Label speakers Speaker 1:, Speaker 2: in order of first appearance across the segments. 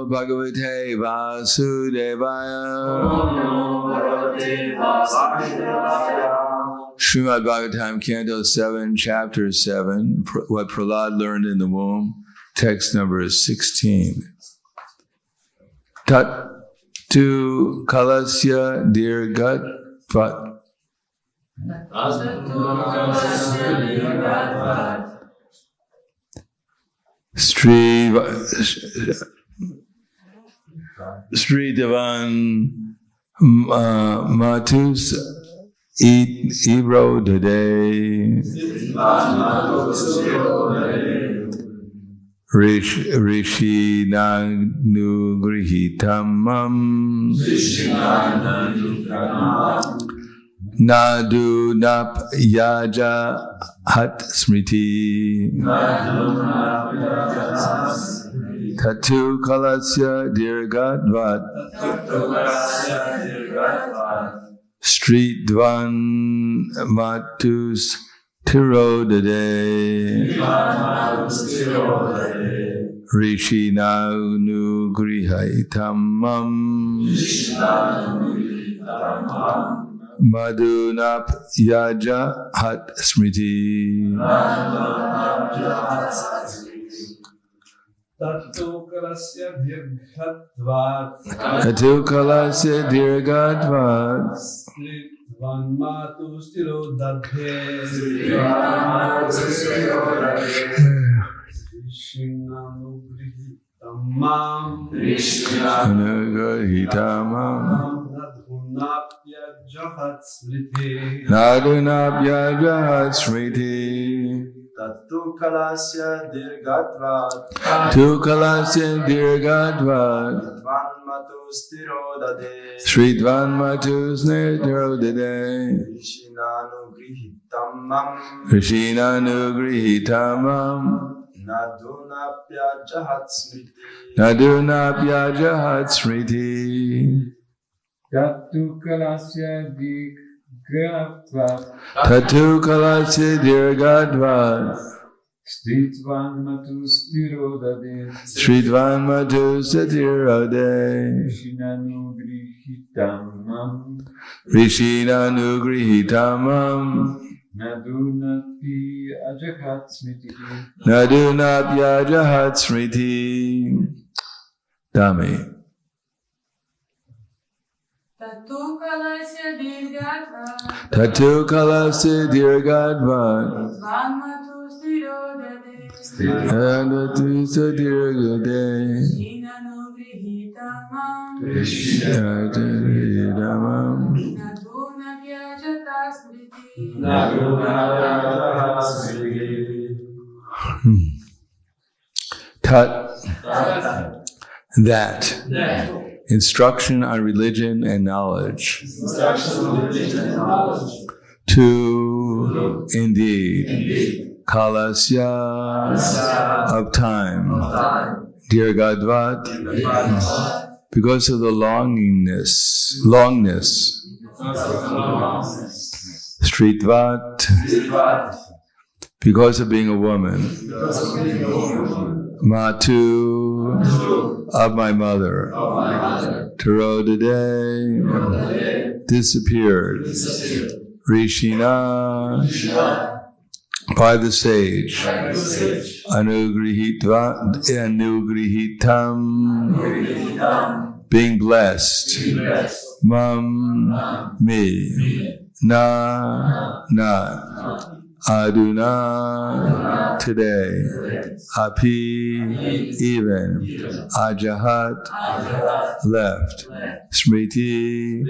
Speaker 1: Namo Bhagavate Vasudevaya. Srimad Bhagavatam, Canto 7, Chapter 7, what Prahlad learned in the womb, text number is 16. Tat tu kalasya dirgat vat. Sri Devan Matus Ebro Dade Rishi Nanu Grihitamam Nadu Nap Yaja Hat Smriti Tatu Kalasya Dirgadvat Street Dvan Matus Tirodade Rishi Nanu Grihaitamam Madhunap Yaja Hat Smriti Tatu Kalasya Dirgadvat Van Matus Tirodade Krishna Nadunapya Jahat Smriti Tatu Kalasya Dirgatvat Van Matus Tirodade Sridvan Matus Tirodade Rishina Nugrihitamam Nadunapya Jahat Smriti Tatu Kalasya Dirgadvat Stritvan Matus Tirodade Rishina Nugrihitamam Nadunapya Jahat Smriti Dami Tatu Kalasya Dirgadvat Adatu Dirgade Tat that instruction on religion and knowledge. To indeed kalasya of time. Dirgadvat because of the longness. Stritvat because of being a woman. Matu of my mother. Tirodade disappeared. Rishina by the sage. Anugrihitam being blessed. Mam me. Not. Aduna today. Api even. Ajahat left. Smriti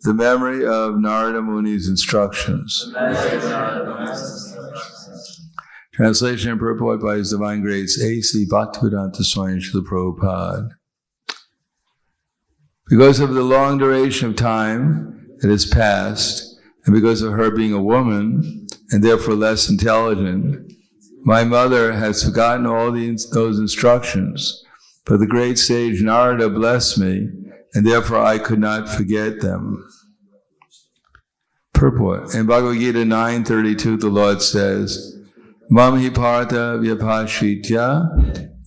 Speaker 1: the memory of Narada Muni's instructions. Translation and purport by His Divine Grace A.C. Bhaktivedanta Swami Srila Prabhupada. Because of the long duration of time that has passed, and because of her being a woman, and therefore less intelligent, my mother has forgotten all those instructions. But the great sage Narada blessed me, and therefore I could not forget them. Purport. In Bhagavad Gita 9:32, the Lord says, Mam hi partha vyapashitya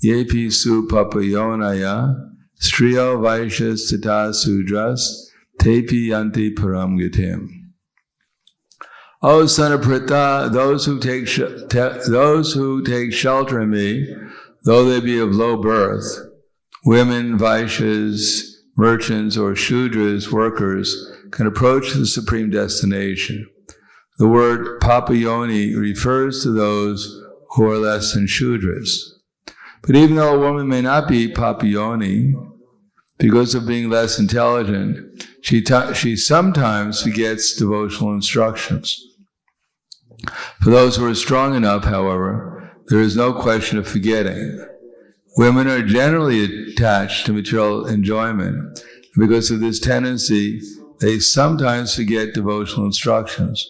Speaker 1: yepi su papayonaya, striyo vaishyas tata sudras, tepi yanti param gatim. O son of Pritha, those who take shelter in me, though they be of low birth, women, vaishyas, merchants, or shudras, workers, can approach the supreme destination. The word papayoni refers to those who are less than shudras. But even though a woman may not be papayoni, because of being less intelligent, she sometimes forgets devotional instructions. For those who are strong enough, however, there is no question of forgetting. Women are generally attached to material enjoyment. Because of this tendency, they sometimes forget devotional instructions.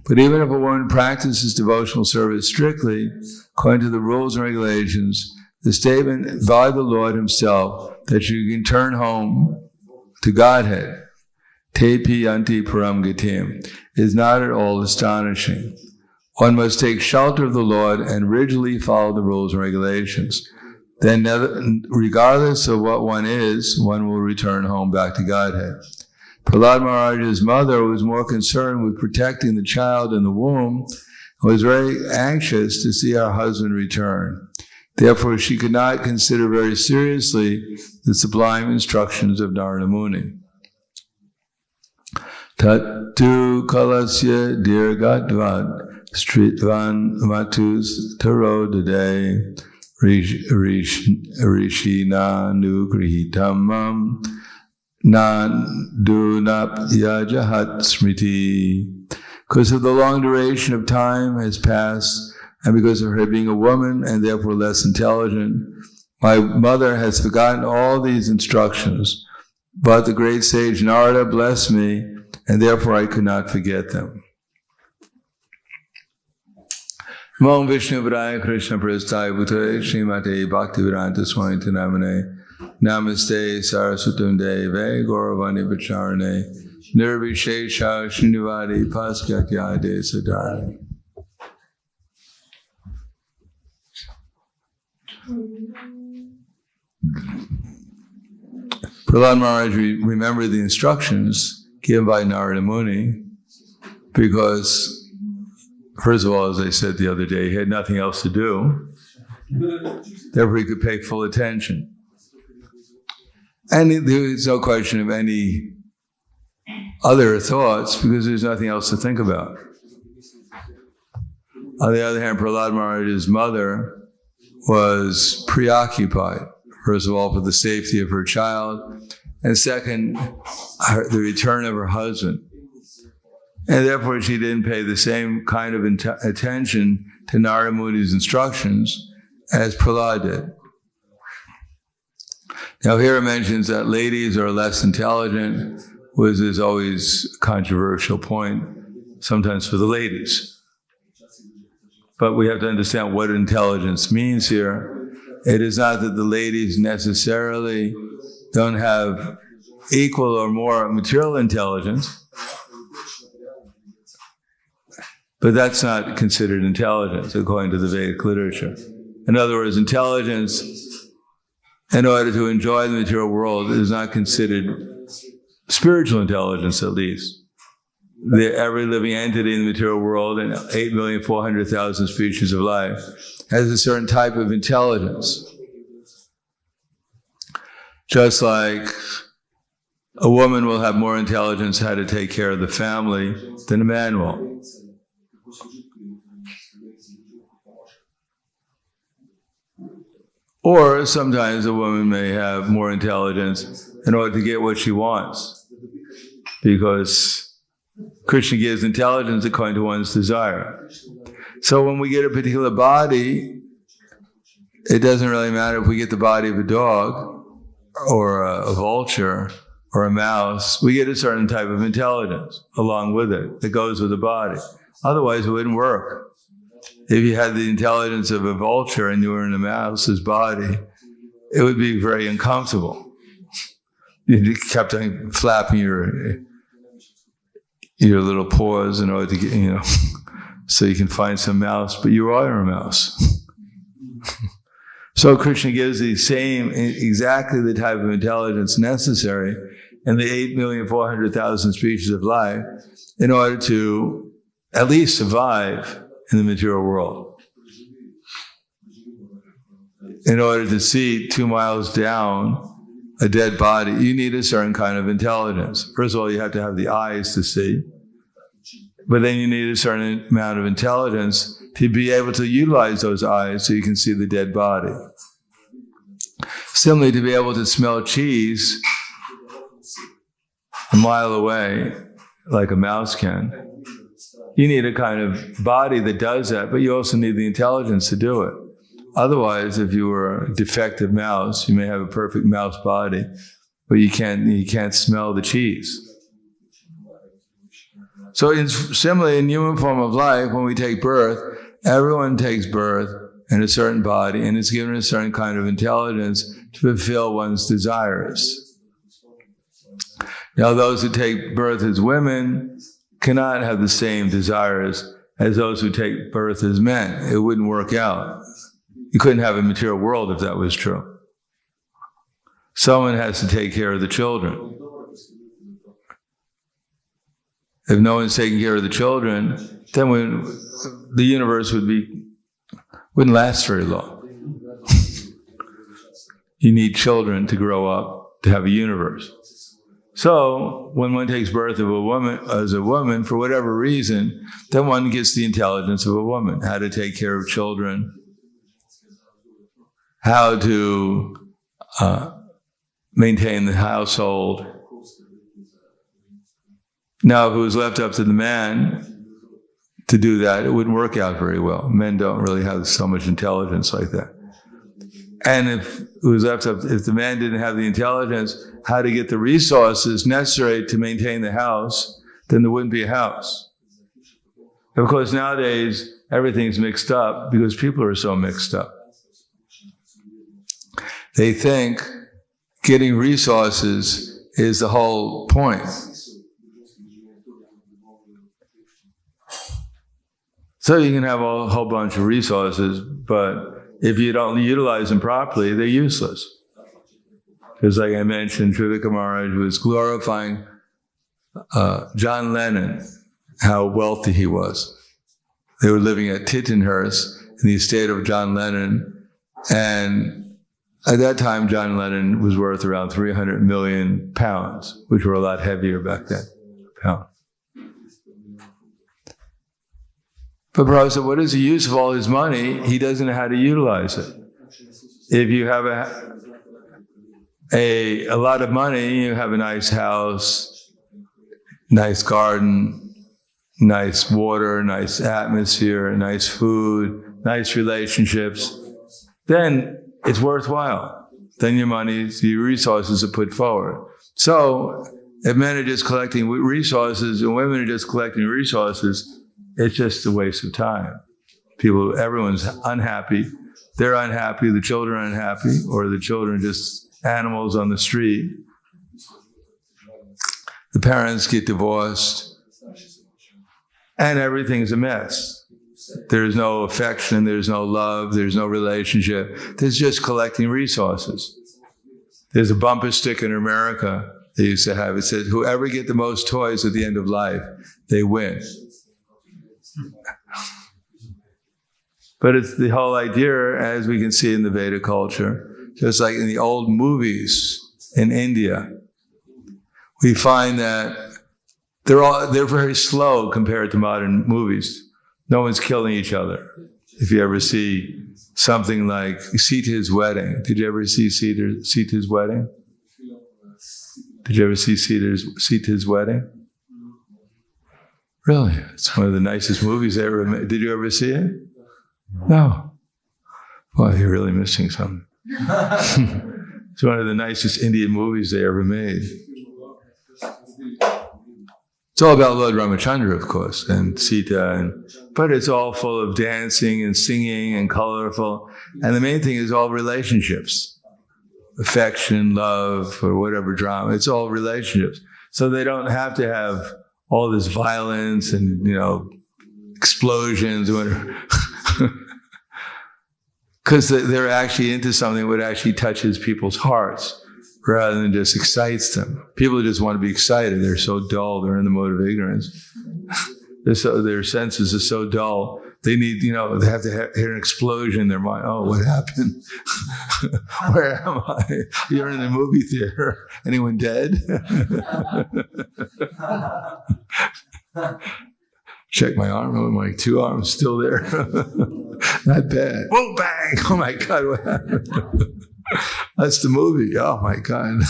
Speaker 1: But even if a woman practices devotional service strictly, according to the rules and regulations, the statement by the Lord Himself that you can turn home to Godhead, Tepi Yanti Param Gatim, is not at all astonishing. One must take shelter of the Lord and rigidly follow the rules and regulations. Then, regardless of what one is, one will return home back to Godhead. Prahlad Maharaj's mother was more concerned with protecting the child in the womb and was very anxious to see her husband return. Therefore, she could not consider very seriously the sublime instructions of Narada Muni. Tattu kalasya dirgatvat stritvan matus taro dade rishina nugrihitamam Nandunapyajahat smriti. Because of the long duration of time has passed, and because of her being a woman and therefore less intelligent, my mother has forgotten all these instructions. But the great sage Narada blessed me, and therefore I could not forget them. Om Vishnu Padaya Krishna Prasthaya Bhutale Srimate Bhaktivedanta Swami Namane Namaste Saraswatam Deve Gauravani Pacharane Nirvishesha Srinivadi Paskakyade Sadhari. Prahlad Maharaj remembered the instructions given by Narada Muni because, first of all, as I said the other day, he had nothing else to do. Therefore, he could pay full attention. And there's no question of any other thoughts because there's nothing else to think about. On the other hand, Prahlad Maharaj's mother was preoccupied, first of all, for the safety of her child, and second, the return of her husband. And therefore, she didn't pay the same kind of attention to Narada Muni's instructions as Prahlad did. Now here it mentions that ladies are less intelligent, which is always a controversial point, sometimes for the ladies. But we have to understand what intelligence means here. It is not that the ladies necessarily don't have equal or more material intelligence, but that's not considered intelligence according to the Vedic literature. In other words, intelligence, in order to enjoy the material world, is not considered spiritual intelligence, at least. Every living entity in the material world, and 8,400,000 species of life, has a certain type of intelligence. Just like a woman will have more intelligence how to take care of the family than a man will. Or sometimes a woman may have more intelligence in order to get what she wants, because Krishna gives intelligence according to one's desire. So when we get a particular body, it doesn't really matter if we get the body of a dog or a vulture or a mouse. We get a certain type of intelligence along with it that goes with the body. Otherwise, it wouldn't work. If you had the intelligence of a vulture and you were in a mouse's body, it would be very uncomfortable. You kept on flapping your little paws in order to get, so you can find some mouse, but you are a mouse. So Krishna gives exactly the type of intelligence necessary in the 8,400,000 species of life in order to at least survive in the material world. In order to see 2 miles down a dead body, you need a certain kind of intelligence. First of all, you have to have the eyes to see, but then you need a certain amount of intelligence to be able to utilize those eyes so you can see the dead body. Similarly, to be able to smell cheese a mile away, like a mouse can, you need a kind of body that does that, but you also need the intelligence to do it. Otherwise, if you were a defective mouse, you may have a perfect mouse body, but you can't smell the cheese. So similarly, in human form of life, when we take birth, everyone takes birth in a certain body and is given a certain kind of intelligence to fulfill one's desires. Now, those who take birth as women cannot have the same desires as those who take birth as men. It wouldn't work out. You couldn't have a material world if that was true. Someone has to take care of the children. If no one's taking care of the children, then the universe wouldn't last very long. You need children to grow up to have a universe. So when one takes birth of as a woman, for whatever reason, then one gets the intelligence of a woman, how to take care of children, how to maintain the household. Now, if it was left up to the man to do that, it wouldn't work out very well. Men don't really have so much intelligence like that. And if it was left up, if the man didn't have the intelligence, how to get the resources necessary to maintain the house, then there wouldn't be a house. Of course, nowadays, everything's mixed up because people are so mixed up. They think getting resources is the whole point. So you can have a whole bunch of resources, but if you don't utilize them properly, they're useless. Because like I mentioned, Trivika Maharaj was glorifying John Lennon, how wealthy he was. They were living at Tittenhurst in the estate of John Lennon, and at that time, John Lennon was worth around 300 million pounds, which were a lot heavier back then, pounds. But Prabhupada said, what is the use of all his money? He doesn't know how to utilize it. If you have a lot of money, you have a nice house, nice garden, nice water, nice atmosphere, nice food, nice relationships, then it's worthwhile. Then your money, your resources are put forward. So if men are just collecting resources and women are just collecting resources, it's just a waste of time. Everyone's unhappy. They're unhappy, the children are unhappy, or the children are just animals on the street. The parents get divorced, and everything's a mess. There's no affection, there's no love, there's no relationship. There's just collecting resources. There's a bumper sticker in America they used to have. It says, whoever get the most toys at the end of life, they win. But it's the whole idea, as we can see in the Veda culture, just like in the old movies in India, we find that they're very slow compared to modern movies. No one's killing each other. If you ever see something like Sita's Wedding, did you ever see Sita's Wedding? Did you ever see Sita's Wedding? Really? It's one of the nicest movies they ever made. Did you ever see it? No. Well, you're really missing something. It's one of the nicest Indian movies they ever made. It's all about Lord Ramachandra, of course, and Sita, but it's all full of dancing and singing and colorful. And the main thing is all relationships. Affection, love, or whatever drama. It's all relationships. So they don't have to have all this violence and, explosions or whatever. Because they're actually into something that would actually touches people's hearts rather than just excites them. People just want to be excited. They're so dull. They're in the mode of ignorance. Their senses are so dull. They need, they have to hear an explosion in their mind. Oh, what happened? Where am I? You're in the movie theater. Anyone dead? Check my arm. Oh, my 2 arms still there. Not bad. Whoa, bang! Oh my God, what happened? That's the movie. Oh my God.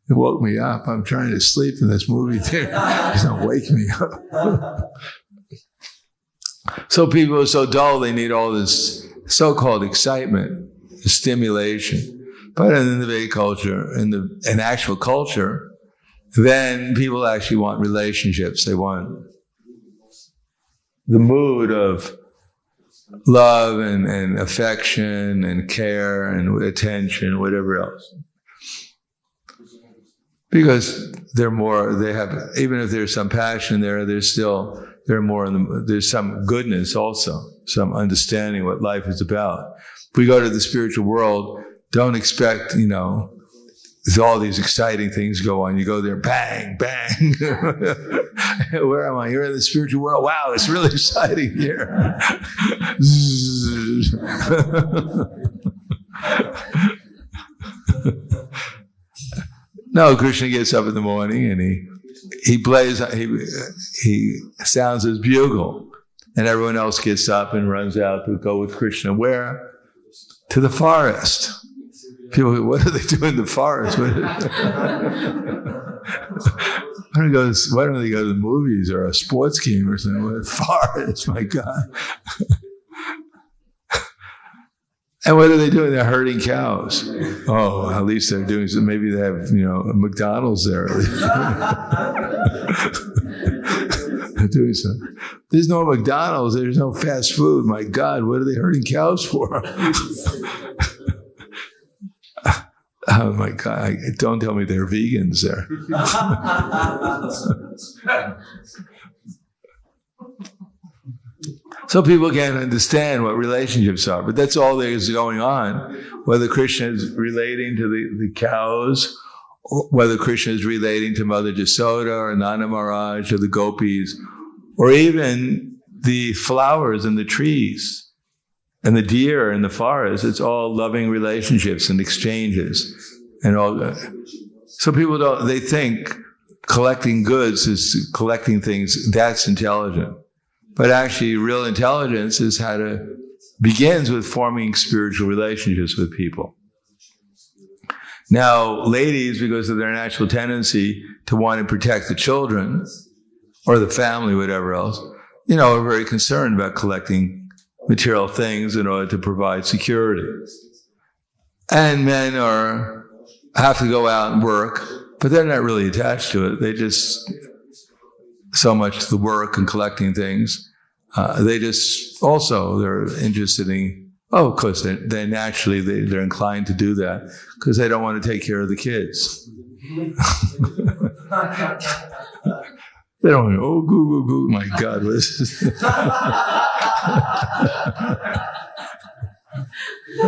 Speaker 1: It woke me up. I'm trying to sleep in this movie theater. It's not wake me up. So people are so dull, they need all this so-called excitement, stimulation. But in the Vedic culture, in actual culture, then people actually want relationships. They want the mood of love and affection and care and attention, whatever else. Because they have, even if there's some passion there, there's some goodness also, some understanding what life is about. If we go to the spiritual world, don't expect, there's all these exciting things go on. You go there, bang, bang. Where am I? You're in the spiritual world. Wow, it's really exciting here. No, Krishna gets up in the morning and he sounds his bugle, and everyone else gets up and runs out to go with Krishna. Where? To the forest. People go, what do they do in the forest? Why don't they go to the movies or a sports game or something? What forest, my God. And what are they doing? They're herding cows. Oh, at least they're doing so. Maybe they have, a McDonald's there. They're doing something. There's no McDonald's. There's no fast food. My God, what are they herding cows for? Oh my God, don't tell me they're vegans there. So people can't understand what relationships are, but that's all there is going on. Whether Krishna is relating to the cows, or whether Krishna is relating to Mother Jasoda or Nanda Maharaj or the gopis, or even the flowers and the trees and the deer in the forest, it's all loving relationships and exchanges and all. So people they think collecting goods is collecting things, that's intelligent. But actually, real intelligence is begins with forming spiritual relationships with people. Now, ladies, because of their natural tendency to want to protect the children or the family, whatever else, are very concerned about collecting material things in order to provide security. And men have to go out and work, but they're not really attached to it. They just so much to the work and collecting things. They're interested in, of course, they're naturally, they're inclined to do that because they don't want to take care of the kids. They don't want to, goo, my God, what is this?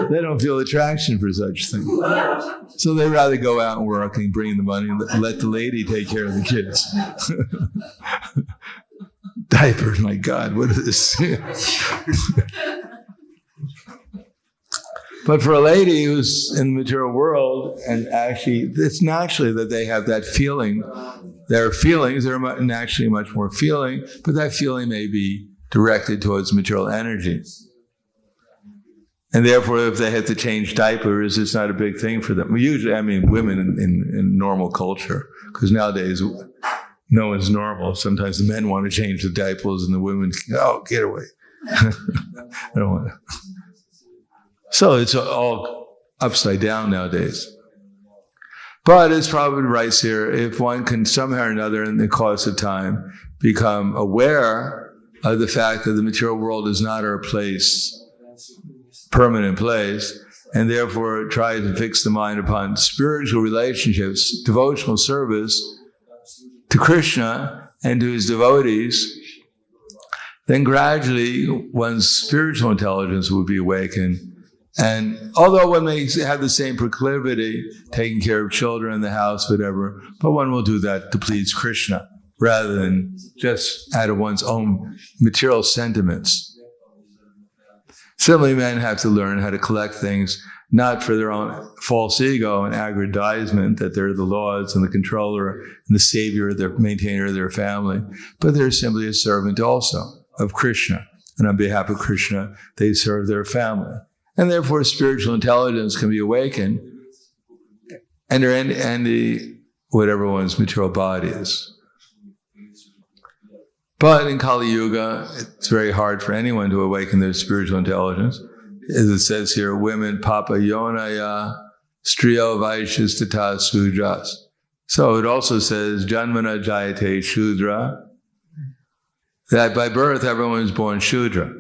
Speaker 1: They don't feel attraction for such things. So they rather go out and work and bring the money and let the lady take care of the kids. Diapers, my God, what is this? But for a lady who's in the material world, and actually, it's naturally that they have that feeling. Their feelings are naturally much more feeling, but that feeling may be directed towards material energy. And therefore, if they have to change diapers, it's not a big thing for them. Usually, women in normal culture, because nowadays, no one's normal. Sometimes the men want to change the diapers and the women, get away. I don't want to. So it's all upside down nowadays. But it's probably right here, if one can somehow or another in the course of time become aware of the fact that the material world is not our permanent place, and therefore try to fix the mind upon spiritual relationships, devotional service to Krishna and to his devotees, then gradually one's spiritual intelligence will be awakened, And although one may have the same proclivity, taking care of children in the house, whatever, but one will do that to please Krishna, rather than just out of one's own material sentiments. Similarly, men have to learn how to collect things, not for their own false ego and aggrandizement that they're the lords and the controller and the savior, the maintainer of their family, but they're simply a servant also of Krishna. And on behalf of Krishna, they serve their family. And therefore, spiritual intelligence can be awakened and whatever one's material body is. But in Kali Yuga, it's very hard for anyone to awaken their spiritual intelligence. As it says here, women papa yonaya striyo vaishyas tata sudras. So it also says, janmana jayate shudra, that by birth everyone is born shudra.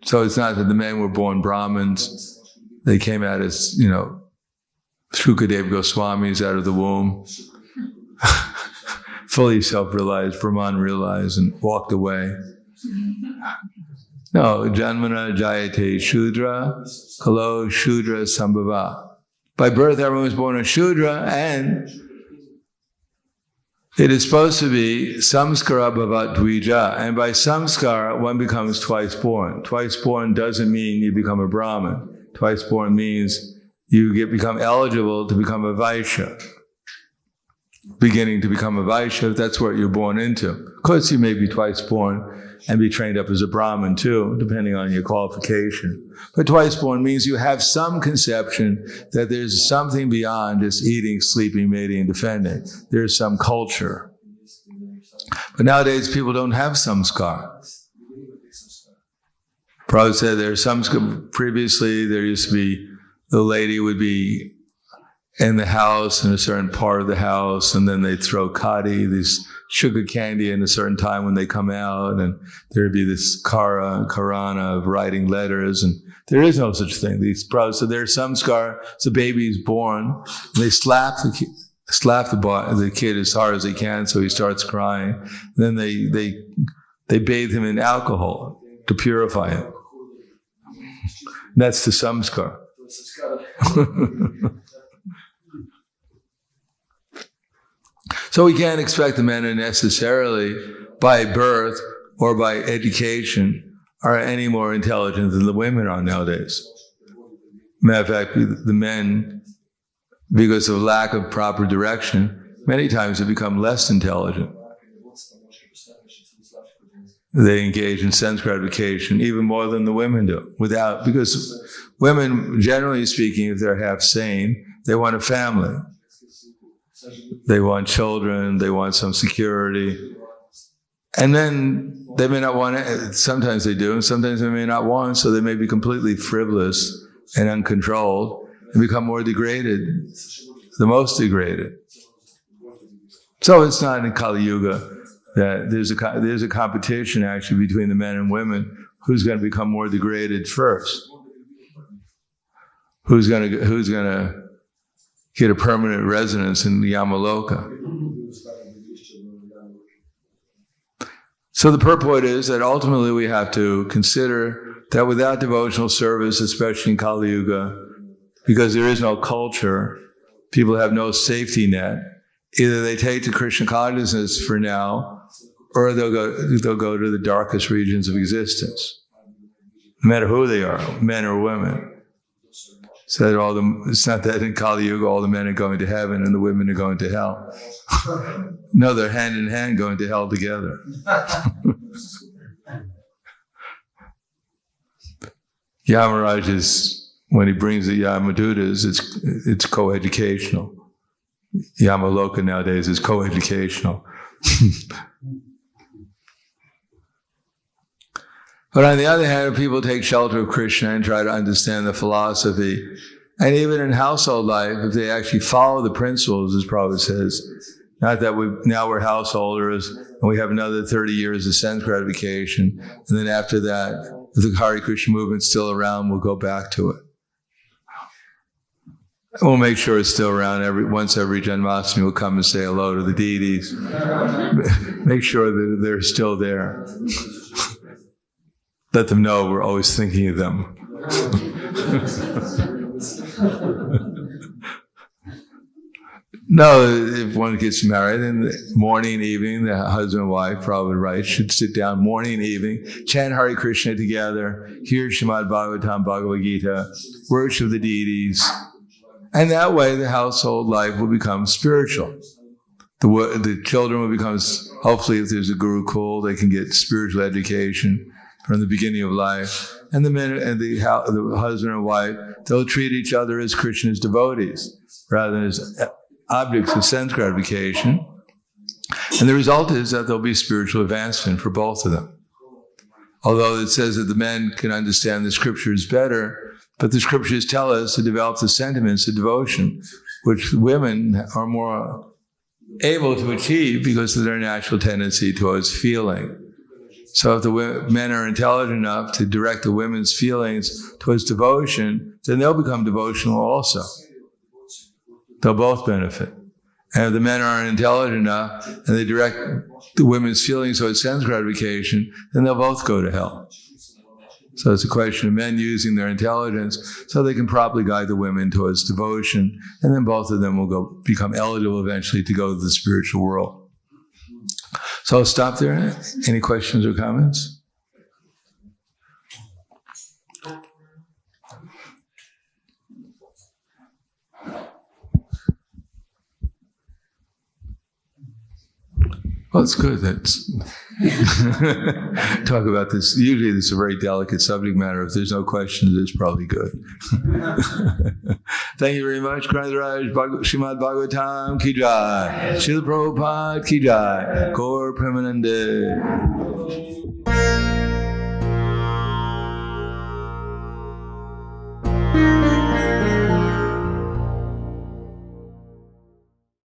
Speaker 1: So it's not that the men were born Brahmins. They came out as, Shukadeva Goswamis out of the womb, fully self-realized, Brahman realized, and walked away. No, janmana jayate shudra, kalo shudra sambhava. By birth, everyone was born a shudra, and it is supposed to be samskara bhavat dvija. And by samskara, one becomes twice born. Twice born doesn't mean you become a Brahmin. Twice born means you become eligible to become a Vaishya. Beginning to become a Vaishya, that's what you're born into. Of course, you may be twice born and be trained up as a Brahmin too, depending on your qualification. But twice born means you have some conception that there's something beyond just eating, sleeping, mating, and defending. There's some culture. But nowadays, people don't have samskar. Prabhupada said there's samskar. Previously, there used to be, the lady would be in the house, in a certain part of the house, and then they'd throw kadi, this sugar candy, in a certain time when they come out, and there'd be this karana of writing letters, and there is no such thing. These Prabhupada said there's samskar, so the baby's born, and they slap the kid as hard as they can, so he starts crying. Then they bathe him in alcohol to purify him. That's the samskar. So we can't expect the men to necessarily, by birth or by education, are any more intelligent than the women are nowadays. Matter of fact, the men, because of lack of proper direction, many times have become less intelligent. They engage in sense gratification even more than the women do. Because women, generally speaking, if they're half sane, they want a family. They want children, they want some security. And then they may not want it, sometimes they do, and sometimes they may not want, so they may be completely frivolous and uncontrolled and become more degraded, the most degraded. So it's not in Kali Yuga that there's a competition actually between the men and women, who's going to become more degraded first. Who's going to get a permanent residence in Yamaloka. So the purport is that ultimately we have to consider that without devotional service, especially in Kali Yuga, because there is no culture, people have no safety net, either they take to Krishna consciousness for now, or they'll go to the darkest regions of existence, no matter who they are, men or women. So it's not that in Kali Yuga all the men are going to heaven and the women are going to hell. No, they're hand in hand going to hell together. Yamaraj is, when he brings the Yamadutas, it's co-educational. Yamaloka nowadays is co-educational. But on the other hand, if people take shelter of Krishna and try to understand the philosophy, and even in household life, if they actually follow the principles, as Prabhupada says, not that we're householders and we have another 30 years of sense gratification, and then after that, if the Hare Krishna movement's still around, we'll go back to it. We'll make sure it's still around. Once every Janmashtami, we'll come and say hello to the deities. Make sure that they're still there. let them know we're always thinking of them. No, if one gets married, then morning and evening, the husband and wife, probably right, should sit down morning and evening, chant Hare Krishna together, hear Srimad Bhagavatam, Bhagavad Gita, worship the deities, and that way the household life will become spiritual. The children will become, hopefully if there's a Gurukul, they can get spiritual education from the beginning of life. And the men and the husband and wife, they'll treat each other as Krishna's devotees, rather than as objects of sense gratification. And the result is that there'll be spiritual advancement for both of them. Although it says that the men can understand the scriptures better, but the scriptures tell us to develop the sentiments of devotion, which women are more able to achieve because of their natural tendency towards feeling. So if the men are intelligent enough to direct the women's feelings towards devotion, then they'll become devotional also. They'll both benefit. And if the men aren't intelligent enough and they direct the women's feelings towards sense gratification, then they'll both go to hell. So it's a question of men using their intelligence so they can properly guide the women towards devotion, and then both of them will become eligible eventually to go to the spiritual world. So I'll stop there. Any questions or comments? Well, it's good. That's talk about this. Usually this is a very delicate subject matter. If there's no questions, it's probably good. Thank you very much. Srimad Bhagavatam ki jai. Srila Prabhupada ki jai. Gaur Premanande.